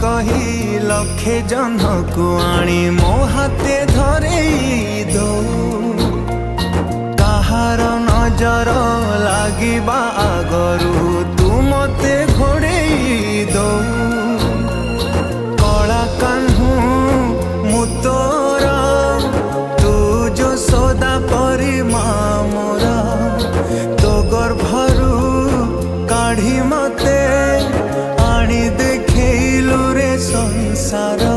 कही लखे जन को आनी मो हाथे धरे दो कहार नजर लागिबा आगरू तू मते घोड़े दो कला कान्हू मु तोरा तू जो सदा परी मोरा तो गर्भरू काढ़ी मते आनी देखैलु रे संसार।